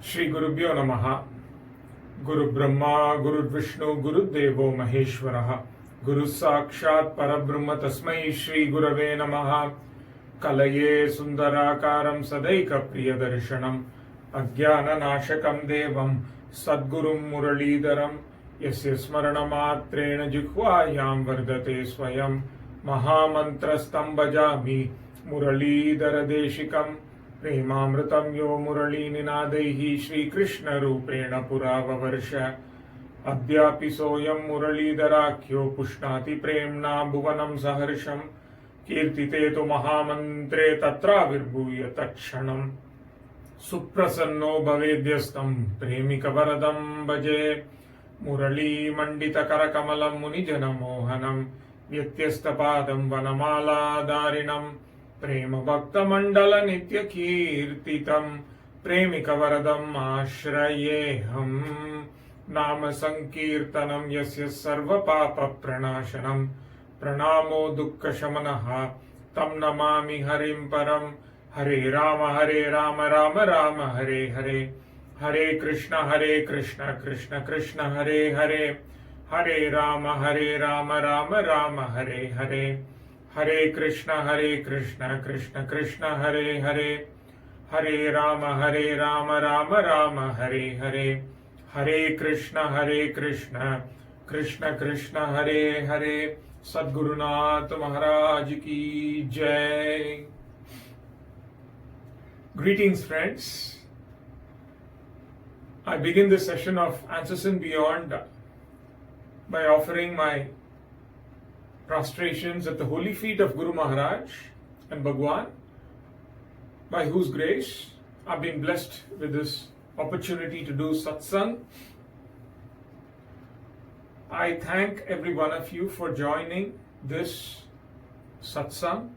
Shri Gurubhyo Namaha. Guru Brahma, Guru Vishnu, Guru Devo Maheshwaraha. Guru Sakshat Parabrahma Tasmai Shri Gurave Namaha. Kalaye Sundarakaram Sadaika Priyadarshanam. Ajnana Nashakam Devam Sadgurum Muralidharam. Yasya Smarana Matrena Jikhvayam Vardate Swayam. Mahamantrastam Bhajami Muralidhara Deshikam. प्रेमामृतं यो मुरलीनिनादैः श्रीकृष्णरूपेण पुराववर्ष अद्यापि सोऽयं मुरलीधराख्यो पुष्णाति प्रेम्णा भुवनं सहर्षं कीर्तिते तु महामन्त्रे तत्राविर्भूय तत्क्षणं सुप्रसन्नो भवेद्यस्तं प्रेमिकवरदं भजे मुरलीमण्डितकरकमलं मुनिजनमोहनं व्यत्यस्तपादं वनमालाधारिणं प्रेम भक्त मंडल नित्य कीर्तितं प्रेमिकवरदम् आश्रयेऽहं नाम संकीर्तनं यस्य सर्व पाप प्रणाशनं प्रणामो दुःख शमनः तं नमामि हरिं परं हरे राम राम राम हरे हरे हरे कृष्ण कृष्ण कृष्ण हरे हरे हरे राम राम राम हरे हरे हरे कृष्ण कृष्ण कृष्ण हरे हरे हरे राम राम राम हरे हरे हरे कृष्ण कृष्ण कृष्ण हरे हरे सद्गुरुनाथ महाराज की जय. Greetings, friends. I begin this session of Answers and Beyond by offering my prostrations at the holy feet of Guru Maharaj and Bhagwan, by whose grace I've been blessed with this opportunity to do satsang. I thank every one of you for joining this satsang,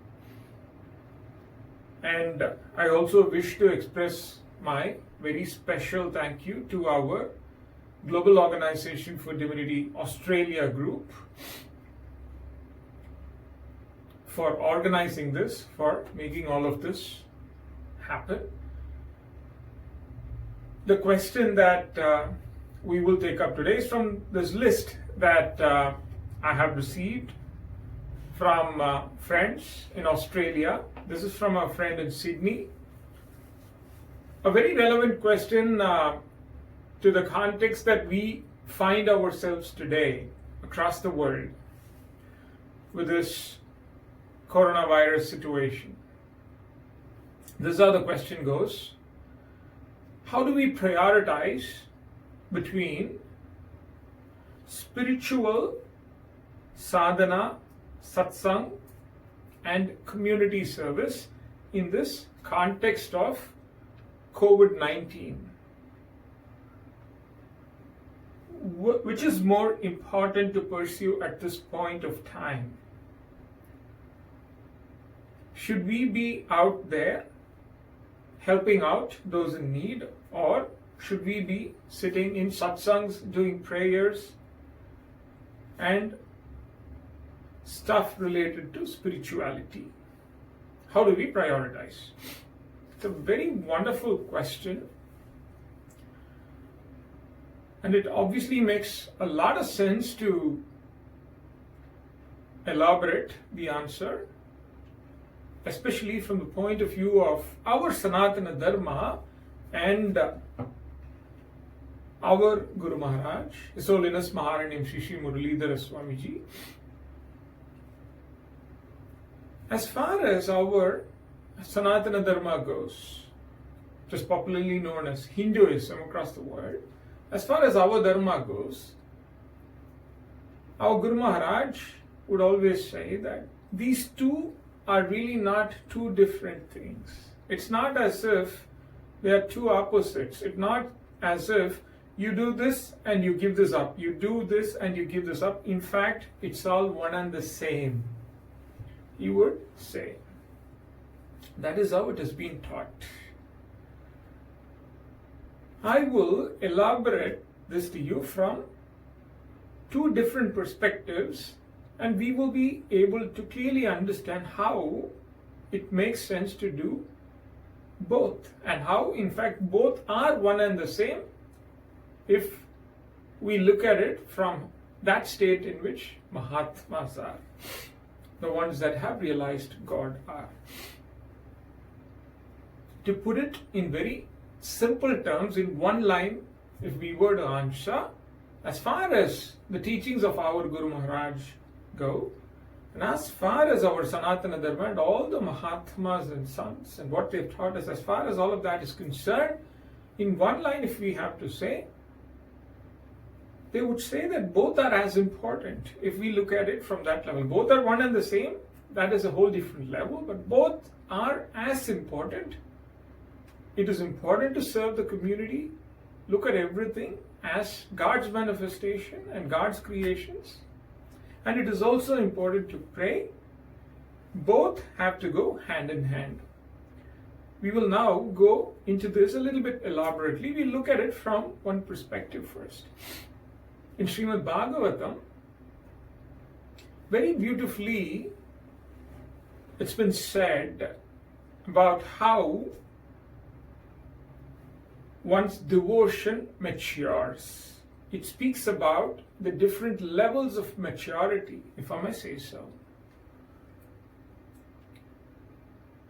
and I also wish to express my very special thank you to our Global Organization for Divinity Australia group for organizing this, for making all of this happen. The question that we will take up today is from this list that I have received from friends in Australia. This is from a friend in Sydney. A very relevant question to the context that we find ourselves today across the world with this coronavirus situation. This is how the question goes: how do we prioritize between spiritual sadhana, satsang, and community service in this context of COVID-19? Which is more important to pursue at this point of time? Should we be out there helping out those in need, or should we be sitting in satsangs doing prayers and stuff related to spirituality? How do we prioritize? It's a very wonderful question, and it obviously makes a lot of sense to elaborate the answer, especially from the point of view of our Sanatana Dharma and our Guru Maharaj, His Holiness Maharanyam Shri Muralidhara Swamiji. As far as our Sanatana Dharma goes, which is popularly known as Hinduism across the world, as far as our Dharma goes, our Guru Maharaj would always say that these two are really not two different things. It's not as if they are two opposites. It's not as if you do this and you give this up. You do this and you give this up. In fact, it's all one and the same, he would say. That is how it has been taught. I will elaborate this to you from two different perspectives, and we will be able to clearly understand how it makes sense to do both, and how in fact both are one and the same if we look at it from that state in which Mahatmas are, the ones that have realized God are. To put it in very simple terms, in one line, if we were to answer, as far as the teachings of our Guru Maharaj go, and as far as our Sanatana Dharma and all the Mahatmas and sons and what they've taught us, as far as all of that is concerned, in one line, if we have to say, they would say that both are as important if we look at it from that level. Both are one and the same, that is a whole different level, but both are as important. It is important to serve the community, look at everything as God's manifestation and God's creations. And it is also important to pray. Both have to go hand in hand. We will now go into this a little bit elaborately. We'll look at it from one perspective first. In Srimad Bhagavatam, very beautifully, it's been said about how one's devotion matures. It speaks about the different levels of maturity, if I may say so.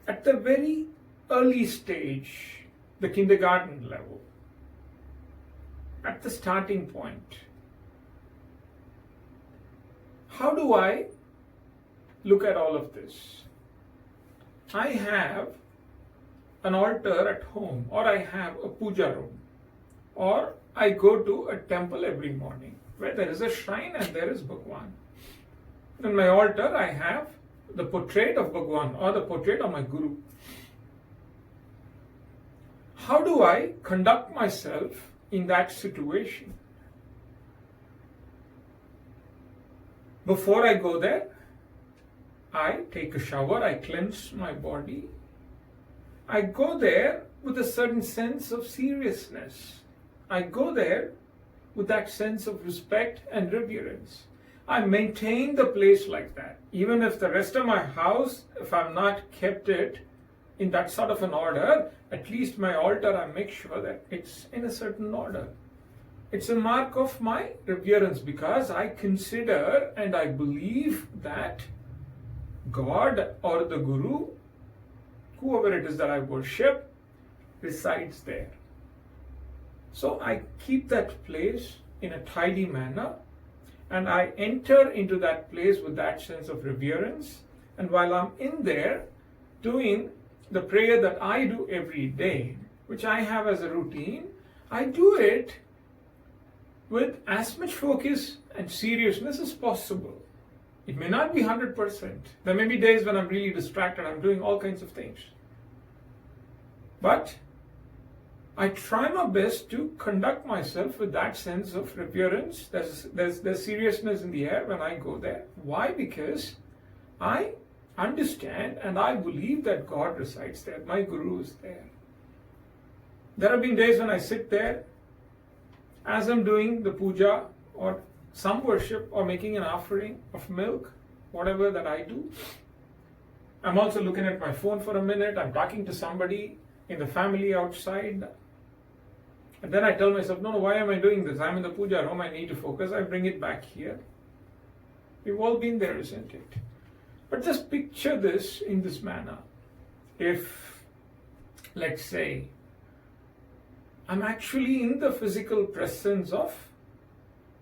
At the very early stage, the kindergarten level, at the starting point, how do I look at all of this? I have an altar at home, or I have a puja room, or I go to a temple every morning where there is a shrine and there is Bhagwan. On my altar, I have the portrait of Bhagwan or the portrait of my Guru. How do I conduct myself in that situation? Before I go there, I take a shower, I cleanse my body. I go there with a certain sense of seriousness. I go there with that sense of respect and reverence. I maintain the place like that. Even if the rest of my house, if I've not kept it in that sort of an order, at least my altar, I make sure that it's in a certain order. It's a mark of my reverence because I consider and I believe that God or the Guru, whoever it is that I worship, resides there. So I keep that place in a tidy manner and I enter into that place with that sense of reverence. And while I'm in there doing the prayer that I do every day, which I have as a routine, I do it with as much focus and seriousness as possible. It may not be 100%. There may be days when I'm really distracted, I'm doing all kinds of things. But I try my best to conduct myself with that sense of reverence. There's seriousness in the air when I go there. Why? Because I understand and I believe that God resides there. My Guru is there. There have been days when I sit there as I'm doing the puja or some worship or making an offering of milk, whatever that I do. I'm also looking at my phone for a minute. I'm talking to somebody in the family outside. And then I tell myself, no, why am I doing this? I'm in the puja room. I need to focus. I bring it back here. We've all been there, isn't it? But just picture this in this manner. If, let's say, I'm actually in the physical presence of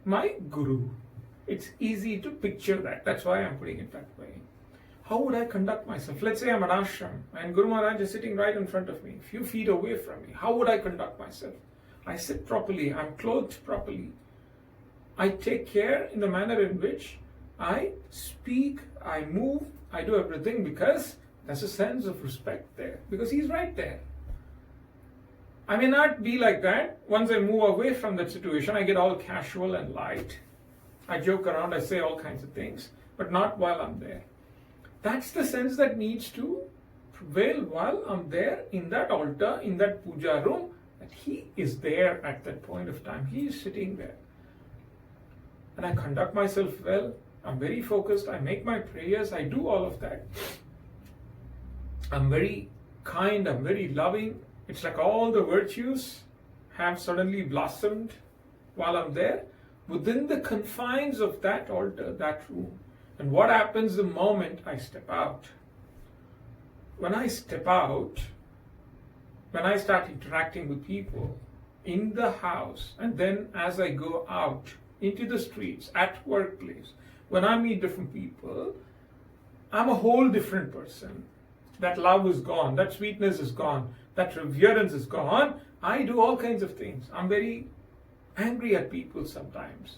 my Guru. It's easy to picture that. That's why I'm putting it that way. How would I conduct myself? Let's say I'm at ashram and Guru Maharaj is sitting right in front of me, a few feet away from me. How would I conduct myself? I sit properly. I'm clothed properly. I take care in the manner in which I speak, I move, I do everything because there's a sense of respect there. Because he's right there. I may not be like that. Once I move away from that situation, I get all casual and light. I joke around, I say all kinds of things, but not while I'm there. That's the sense that needs to prevail while I'm there in that altar, in that puja room, that he is there at that point of time. He is sitting there. And I conduct myself well. I'm very focused. I make my prayers. I do all of that. I'm very kind, I'm very loving. It's like all the virtues have suddenly blossomed while I'm there within the confines of that altar, that room. And what happens the moment I step out? When I step out, when I start interacting with people in the house, and then as I go out into the streets, at workplace, when I meet different people, I'm a whole different person. That love is gone, that sweetness is gone, that reverence is gone. I do all kinds of things. I'm very angry at people sometimes.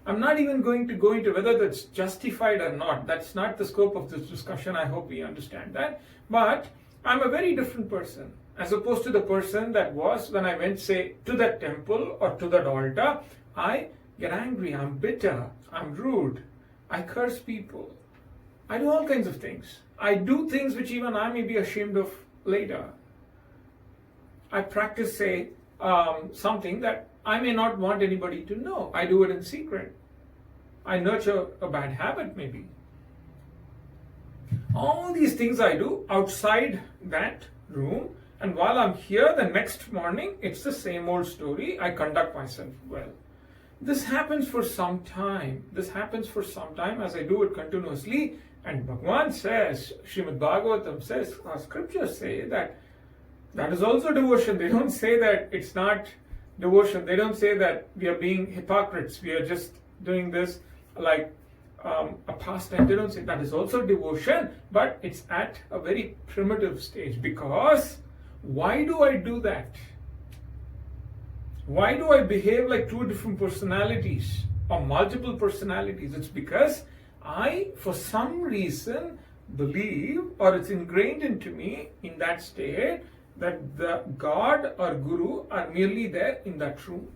I'm not even going to go into whether that's justified or not. That's not the scope of this discussion. I hope we understand that. But I'm a very different person as opposed to the person that was when I went, say, to that temple or to that altar. I get angry, I'm bitter, I'm rude, I curse people. I do all kinds of things. I do things which even I may be ashamed of later. I practice, say, something that I may not want anybody to know. I do it in secret. I nurture a bad habit maybe. All these things I do outside that room, and while I'm here the next morning, it's the same old story. I conduct myself well. This happens for some time. This happens for some time as I do it continuously. And Bhagwan says, Srimad Bhagavatam says, our scriptures say that that is also devotion. They don't say that it's not devotion. They don't say that we are being hypocrites. We are just doing this like a pastime. They don't say that is also devotion, but it's at a very primitive stage. Because why do I do that? Why do I behave like two different personalities or multiple personalities? It's because I, for some reason, believe, or it's ingrained into me in that state, that the God or Guru are merely there in that room.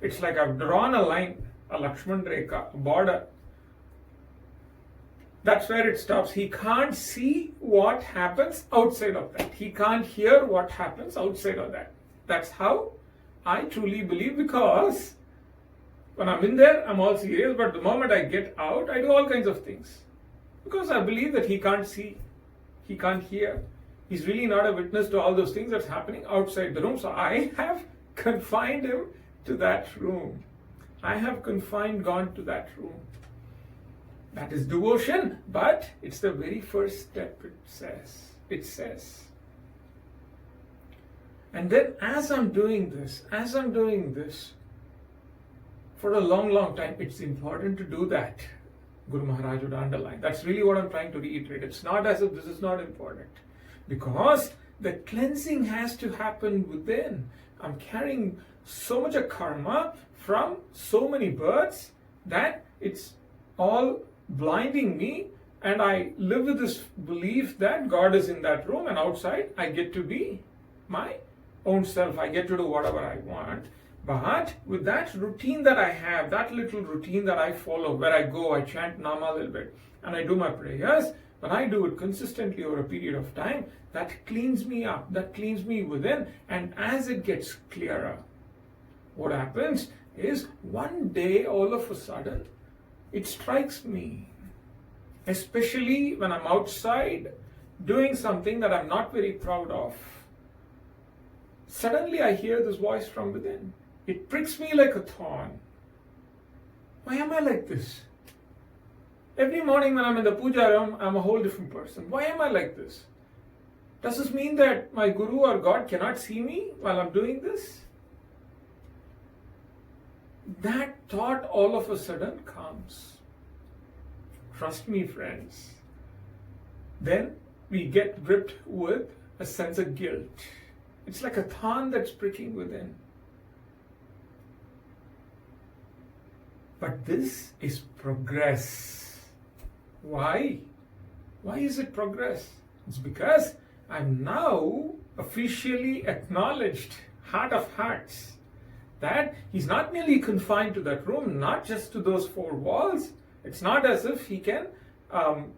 It's like I've drawn a line, a Lakshman Rekha, a border. That's where it stops. He can't see what happens outside of that. He can't hear what happens outside of that. That's how I truly believe, because when I'm in there, I'm all serious, but the moment I get out, I do all kinds of things. Because I believe that he can't see, he can't hear. He's really not a witness to all those things that's happening outside the room. So I have confined him to that room. I have confined God to that room. That is devotion, but it's the very first step, it says. And then as I'm doing this, for a long, long time, it's important to do that. Guru Maharaj would underline. That's really what I'm trying to reiterate. It's not as if this is not important. Because the cleansing has to happen within. I'm carrying so much of karma from so many births that it's all blinding me, and I live with this belief that God is in that room, and outside I get to be my own self. I get to do whatever I want. But with that routine that I have, that little routine that I follow, where I go, I chant Nama a little bit, and I do my prayers, when I do it consistently over a period of time, that cleans me up, that cleans me within. And as it gets clearer, what happens is one day, all of a sudden, it strikes me, especially when I'm outside doing something that I'm not very proud of. Suddenly I hear this voice from within. It pricks me like a thorn. Why am I like this? Every morning when I'm in the puja room, I'm a whole different person. Why am I like this? Does this mean that my Guru or God cannot see me while I'm doing this? That thought all of a sudden comes. Trust me, friends. Then we get gripped with a sense of guilt. It's like a thorn that's pricking within. But this is progress. Why? Why is it progress? It's because I'm now officially acknowledged, heart of hearts, that he's not merely confined to that room, not just to those four walls. It's not as if he can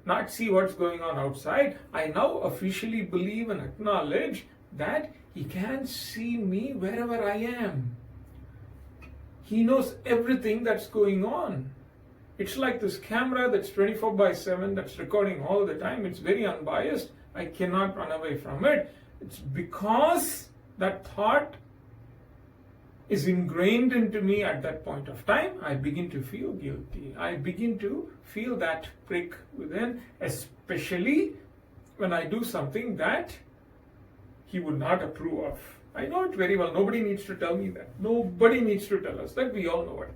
not see what's going on outside. I now officially believe and acknowledge that he can see me wherever I am. He knows everything that's going on. It's like this camera that's 24/7, that's recording all the time. It's very unbiased. I cannot run away from it. It's because that thought is ingrained into me at that point of time. I begin to feel guilty. I begin to feel that prick within, especially when I do something that he would not approve of. I know it very well. Nobody needs to tell me that. Nobody needs to tell us that. We all know it.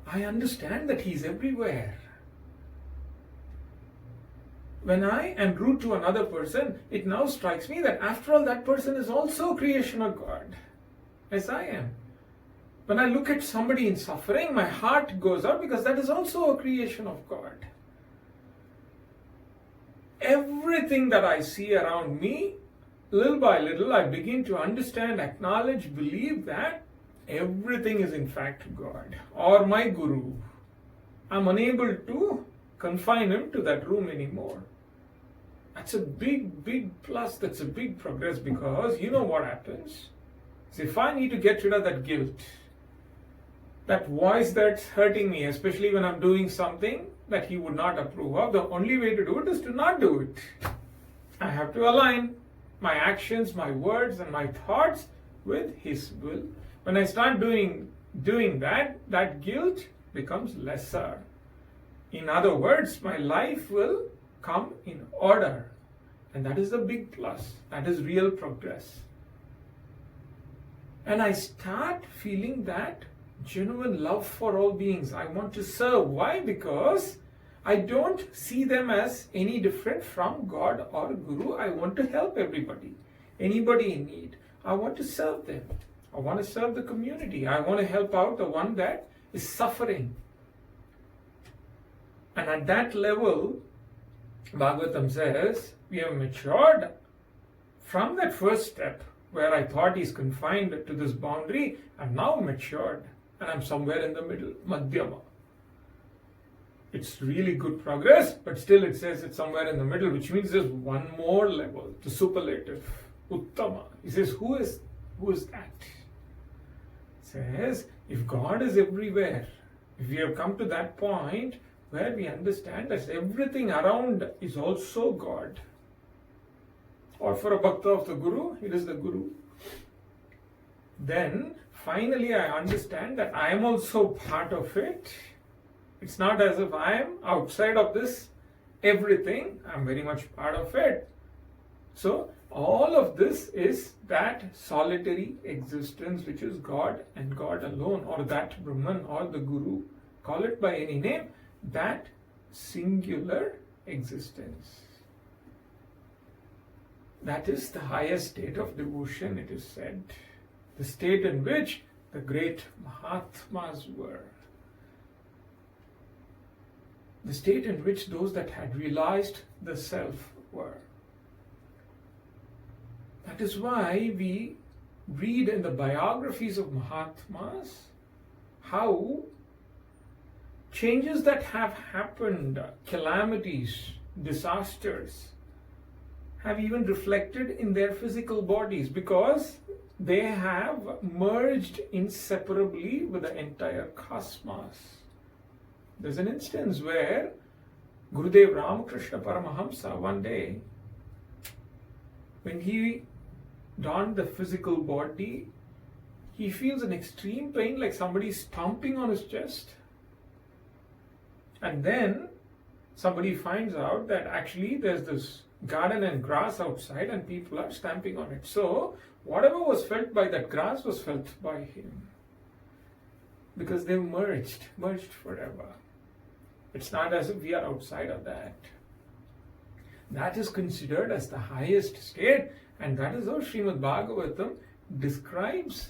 I understand that he's everywhere. When I am rude to another person, it now strikes me that after all, that person is also a creation of God, as I am. When I look at somebody in suffering, my heart goes out because that is also a creation of God. Everything that I see around me, little by little, I begin to understand, acknowledge, believe that everything is in fact God or my Guru. I'm unable to confine him to that room anymore. That's a big, big plus. That's a big progress, because you know what happens? So if I need to get rid of that guilt, that voice that's hurting me, especially when I'm doing something that he would not approve of, the only way to do it is to not do it. I have to align my actions, my words, and my thoughts with his will. When I start doing that, that guilt becomes lesser. In other words, my life will come in order. And that is the big plus. That is real progress. And I start feeling that genuine love for all beings. I want to serve. Why? Because I don't see them as any different from God or Guru. I want to help everybody. Anybody in need. I want to serve them. I want to serve the community. I want to help out the one that is suffering. And at that level, Bhagavatam says, we have matured from that first step where I thought he's confined to this boundary. I'm now matured and I'm somewhere in the middle, Madhyama. It's really good progress, but still it says it's somewhere in the middle, which means there's one more level, the superlative, Uttama. He says, who is that? He says, if God is everywhere, if we have come to that point where we understand that everything around is also God, or for a Bhakta of the Guru, it is the Guru, then finally I understand that I am also part of it. It's not as if I am outside of this everything. I'm very much part of it. So all of this is that solitary existence which is God and God alone, or that Brahman or the Guru, call it by any name, that singular existence. That is the highest state of devotion, it is said. The state in which the great Mahatmas were. The state in which those that had realized the self were. That is why we read in the biographies of Mahatmas how changes that have happened, calamities, disasters, have even reflected in their physical bodies, because they have merged inseparably with the entire cosmos. There's an instance where Gurudev Ramakrishna Paramahamsa one day, when he donned the physical body, he feels an extreme pain, like somebody stomping on his chest. And then somebody finds out that actually there's this garden and grass outside and people are stamping on it. So whatever was felt by that grass was felt by him, because they merged forever. It's not as if we are outside of that. That is considered as the highest state, and that is how Srimad Bhagavatam describes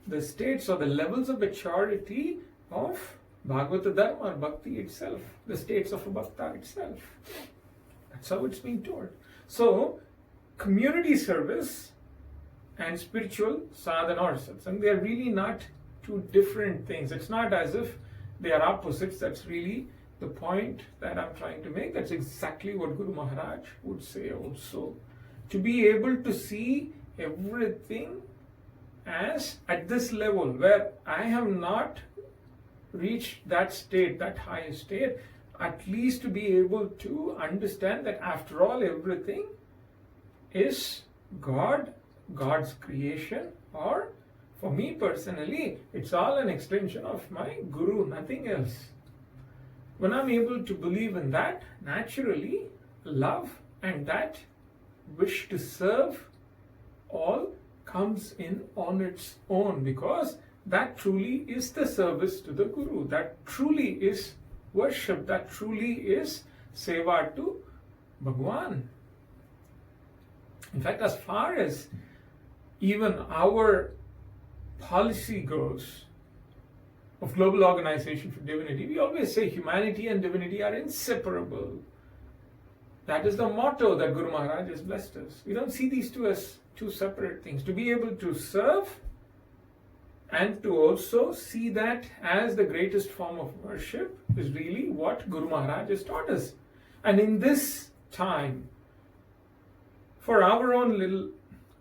the states or the levels of maturity of Bhagavata Dharma or Bhakti itself, the states of a Bhakta itself. That's how it's being told. So, community service and spiritual sadhana or satsang, they are really not two different things. It's not as if they are opposites. That's really the point that I'm trying to make. That's exactly what Guru Maharaj would say also. To be able to see everything as at this level where I have not reached that state, that highest state, at least to be able to understand that after all, everything is God, God's creation, or for me personally, it's all an extension of my Guru, nothing else. When I'm able to believe in that, naturally, love and that wish to serve all comes in on its own, because that truly is the service to the Guru. That truly is worship. That truly is seva to Bhagwan. In fact, as far as even our policy goes of Global Organization for Divinity, we always say humanity and divinity are inseparable. That is the motto that Guru Maharaj has blessed us. We don't see these two as two separate things. To be able to serve and to also see that as the greatest form of worship is really what Guru Maharaj has taught us. And in this time, for our own little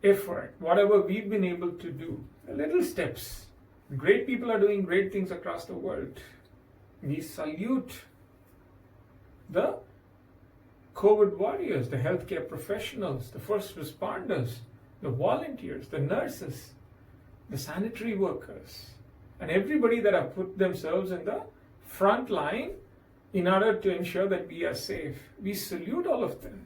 effort, whatever we've been able to do, little steps, great people are doing great things across the world. We salute the COVID warriors, the healthcare professionals, the first responders, the volunteers, the nurses, the sanitary workers, and everybody that have put themselves in the front line in order to ensure that we are safe. We salute all of them.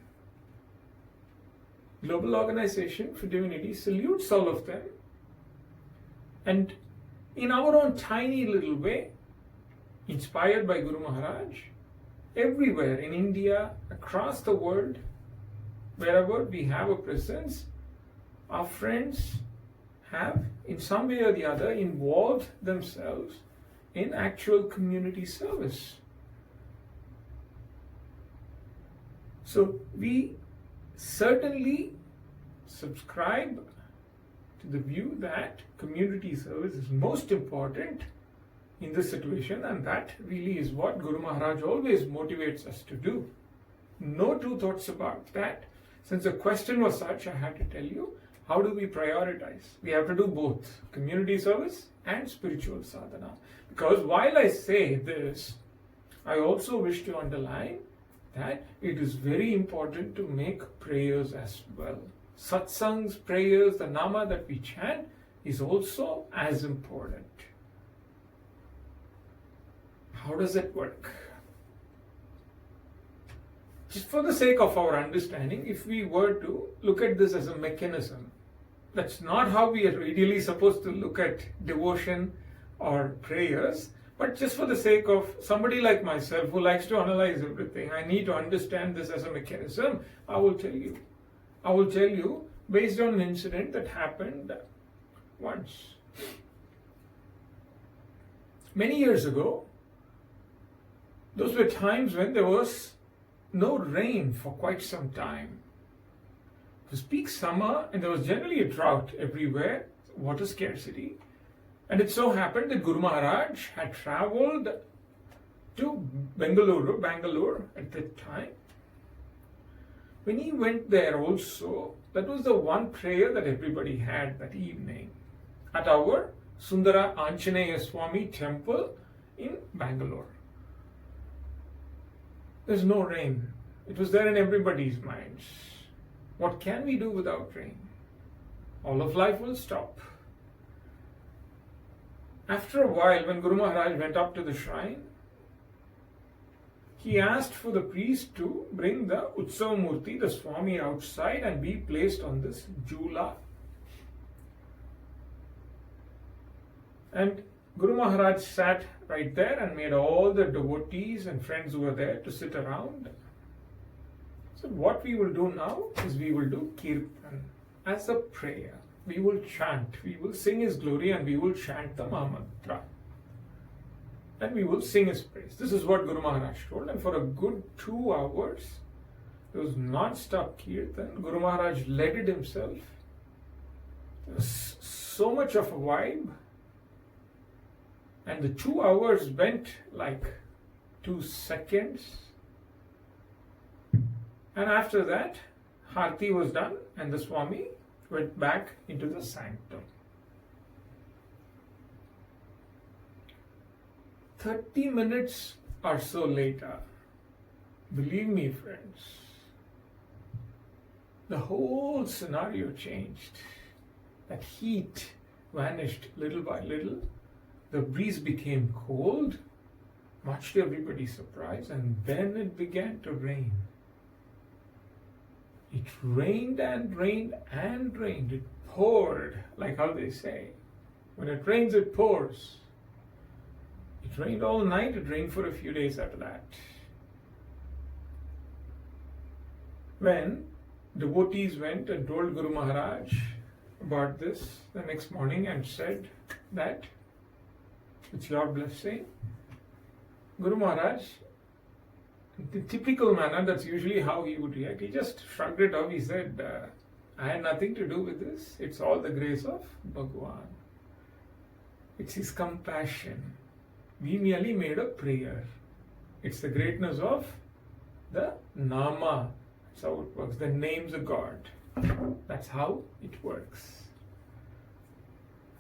Global Organization for Divinity salutes all of them. And in our own tiny little way, inspired by Guru Maharaj, everywhere in India, across the world, wherever we have a presence, our friends have in some way or the other involved themselves in actual community service. So we certainly subscribe to the view that community service is most important in this situation, and that really is what Guru Maharaj always motivates us to do. No two thoughts about that. Since the question was such, I had to tell you, how do we prioritize? We have to do both community service and spiritual sadhana. Because while I say this, I also wish to underline that it is very important to make prayers as well. Satsangs, prayers, the nama that we chant is also as important. How does it work? Just for the sake of our understanding, if we were to look at this as a mechanism, that's not how we are ideally supposed to look at devotion or prayers, but just for the sake of somebody like myself who likes to analyze everything, I need to understand this as a mechanism. I will tell you based on an incident that happened once. Many years ago, those were times when there was no rain for quite some time. It was peak summer and there was generally a drought everywhere, water scarcity. And it so happened that Guru Maharaj had travelled to Bangalore at that time. When he went there also, that was the one prayer that everybody had that evening at our Sundara Anjaneya Swami temple in Bangalore. There's no rain. It was there in everybody's minds. What can we do without rain? All of life will stop. After a while, when Guru Maharaj went up to the shrine, he asked for the priest to bring the Utsava Murti, the Swami, outside and be placed on this jula. And Guru Maharaj sat right there and made all the devotees and friends who were there to sit around. So what we will do now is we will do kirtan as a prayer. We will chant, we will sing His glory and we will chant the Mahamantra. And we will sing His praise. This is what Guru Maharaj told, and for a good 2 hours, there was non-stop kirtan. Guru Maharaj led it himself. There was so much of a vibe. And the 2 hours went like 2 seconds. And after that, Harti was done and the Swami went back into the sanctum. 30 minutes or so later, Believe me, friends, the whole scenario changed. That heat vanished little by little. The breeze became cold, much to everybody's surprise, and then it began to rain. It rained and rained and rained. It poured, like how they say. When it rains, it pours. It rained all night, it rained for a few days after that. When devotees went and told Guru Maharaj about this the next morning and said that, it's your blessing, Guru Maharaj, in the typical manner, that's usually how he would react. He just shrugged it off. He said, I had nothing to do with this. It's all the grace of Bhagwan. It's his compassion. We merely made a prayer. It's the greatness of the Nama. That's how it works. The names of God. That's how it works.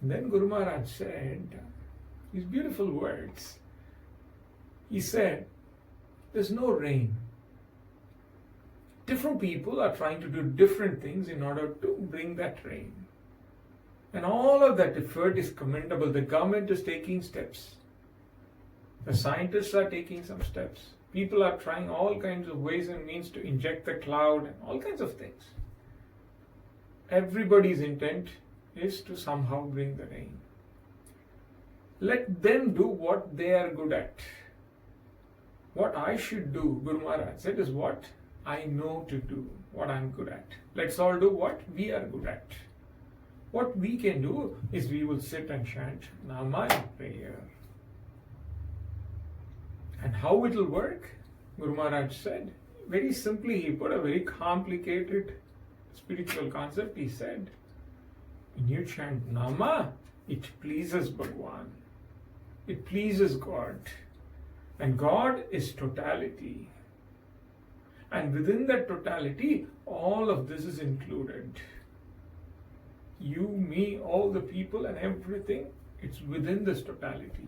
And then Guru Maharaj said these beautiful words. He said, there's no rain. Different people are trying to do different things in order to bring that rain. And all of that effort is commendable. The government is taking steps. The scientists are taking some steps. People are trying all kinds of ways and means to inject the cloud and all kinds of things. Everybody's intent is to somehow bring the rain. Let them do what they are good at. What I should do, Guru Maharaj said, is what I know to do, what I'm good at. Let's all do what we are good at. What we can do is we will sit and chant Nama prayer. And how it will work? Guru Maharaj said, very simply, he put a very complicated spiritual concept. He said, when you chant Nama, it pleases Bhagwan. It pleases God. And God is totality. And within that totality, all of this is included. You, me, all the people and everything, it's within this totality.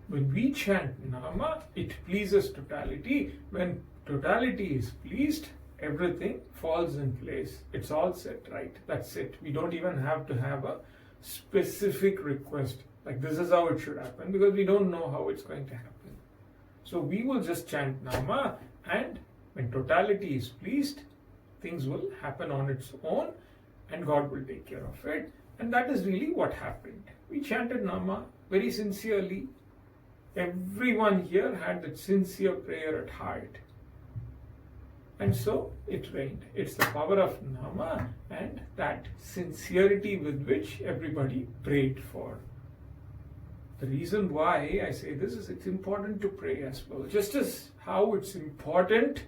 When we chant Nama, it pleases totality. When totality is pleased, everything falls in place. It's all set right. That's it. We don't even have to have a specific request. Like this is how it should happen, because we don't know how it's going to happen. So we will just chant Nama, and when totality is pleased, things will happen on its own and God will take care of it. And that is really what happened. We chanted Nama very sincerely. Everyone here had that sincere prayer at heart. And so it rained. It's the power of Nama and that sincerity with which everybody prayed for. The reason why I say this is it's important to pray as well. Just as how it's important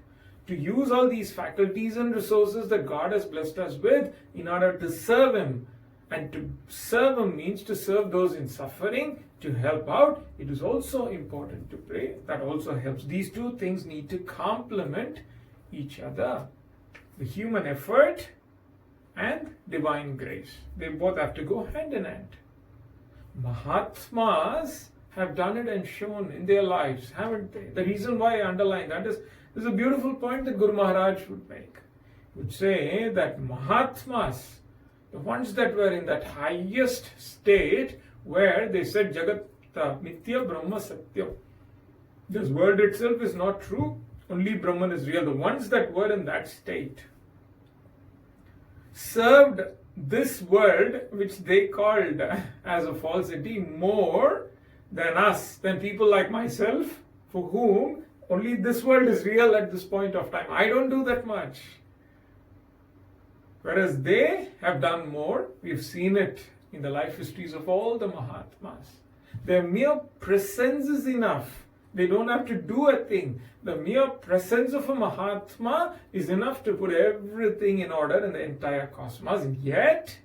to use all these faculties and resources that God has blessed us with in order to serve Him. And to serve Him means to serve those in suffering, to help out. It is also important to pray. That also helps. These two things need to complement each other. The human effort and divine grace. They both have to go hand in hand. Mahatmas have done it and shown in their lives, haven't they? The reason why I underline that is, there's a beautiful point that Guru Maharaj would make. He would say that Mahatmas, the ones that were in that highest state where they said Jagat Mithya Brahma Satyam. This world itself is not true, only Brahman is real. The ones that were in that state served this world, which they called as a falsity, more than us, than people like myself, for whom only this world is real at this point of time. I don't do that much. Whereas they have done more. We've seen it in the life histories of all the Mahatmas. Their mere presence is enough. They don't have to do a thing. The mere presence of a Mahatma is enough to put everything in order in the entire cosmos. And yet,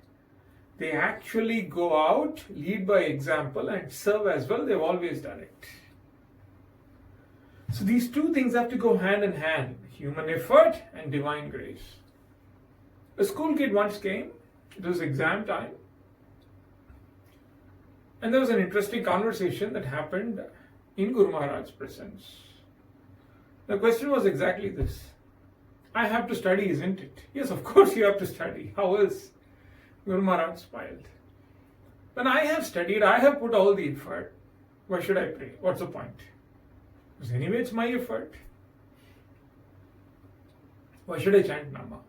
they actually go out, lead by example, and serve as well. They've always done it. So these two things have to go hand in hand. Human effort and divine grace. A school kid once came. It was exam time. And there was an interesting conversation that happened in Guru Maharaj's presence. The question was exactly this. I have to study, isn't it? Yes, of course you have to study. How else? Guru Maharaj smiled. When I have studied, I have put all the effort. Why should I pray? What's the point? Because anyway, it's my effort. Why should I chant Nama?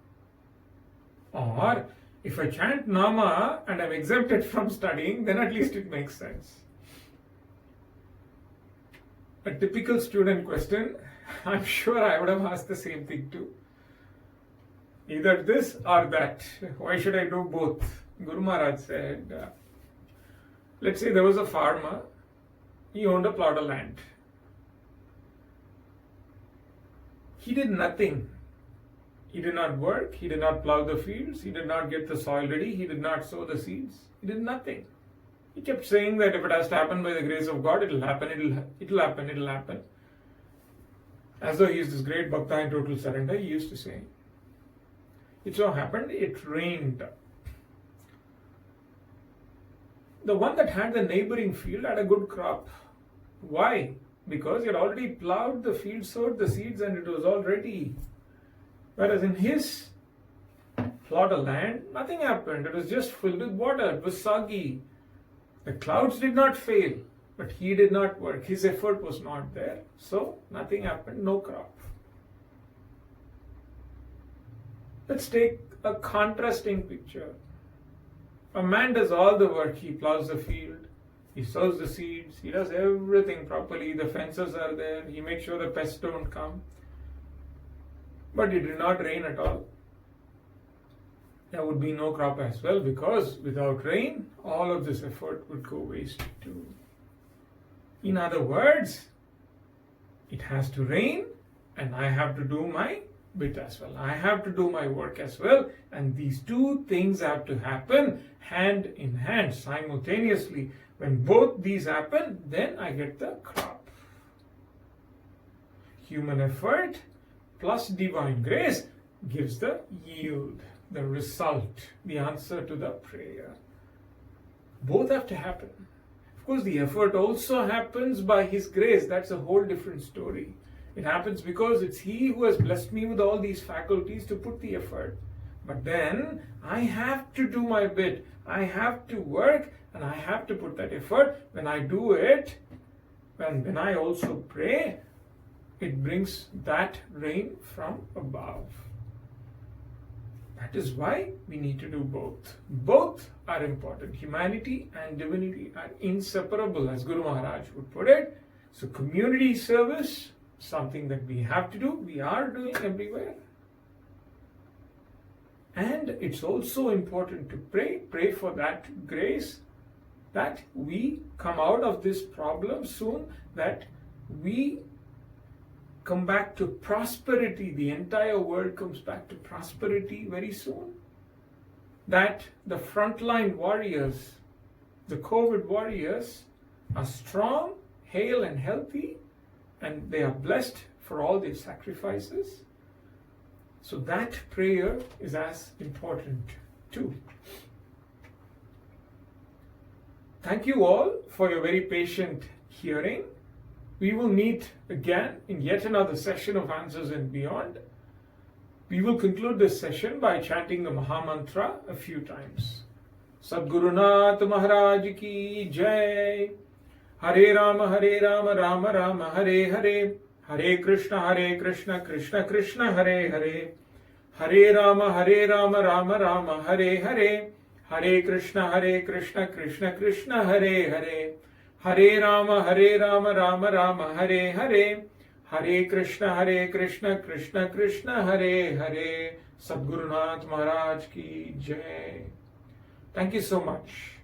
Or, if I chant Nama and I'm exempted from studying, then at least it makes sense. A typical student question, I'm sure I would have asked the same thing too. Either this or that. Why should I do both? Guru Maharaj said, let's say there was a farmer, he owned a plot of land. He did nothing. He did not work, he did not plow the fields, he did not get the soil ready, he did not sow the seeds, he did nothing. He kept saying that if it has to happen by the grace of God, it'll happen. As though he is this great Bhakta in total surrender, he used to say. It so happened, it rained. The one that had the neighboring field had a good crop. Why? Because he had already plowed the field, sowed the seeds, and it was all ready. Whereas in his plot of land, nothing happened. It was just filled with water. It was soggy. The clouds did not fail, but he did not work. His effort was not there. So nothing happened, no crop. Let's take a contrasting picture. A man does all the work. He plows the field, he sows the seeds, he does everything properly. The fences are there, he makes sure the pests don't come. But it did not rain at all. There would be no crop as well, because without rain, all of this effort would go waste too. In other words, it has to rain and I have to do my bit as well. I have to do my work as well, and these two things have to happen hand in hand simultaneously. When both these happen, then I get the crop. Human effort plus divine grace gives the yield, the result, the answer to the prayer. Both have to happen. Of course, the effort also happens by His grace. That's a whole different story. It happens because it's He who has blessed me with all these faculties to put the effort. But then I have to do my bit. I have to work and I have to put that effort. When I do it, when I also pray, it brings that rain from above. That is why we need to do both. Both are important. Humanity and divinity are inseparable, as Guru Maharaj would put it. So community service, something that we have to do, we are doing everywhere. And it's also important to pray for that grace, that we come out of this problem soon, that we come back to prosperity. The entire world comes back to prosperity very soon. That the frontline warriors, the COVID warriors, are strong, hale and healthy, and they are blessed for all their sacrifices. So that prayer is as important too. Thank you all for your very patient hearing. We will meet again in yet another session of Answers and Beyond. We will conclude this session by chanting the Mahamantra a few times. Sadgurunath Maharaj ki Jai. Hare Rama, Rama Rama, Hare Hare. Hare Krishna, Krishna Krishna, Hare Hare. Hare Rama, Rama Rama, Hare Hare. Hare Krishna, Krishna Krishna, Hare Hare. Hare Rama, Rama Rama, Hare Hare. Hare Krishna, Krishna Krishna, Hare Hare. Sadgurunath Maharaj ki Jai. Thank you so much.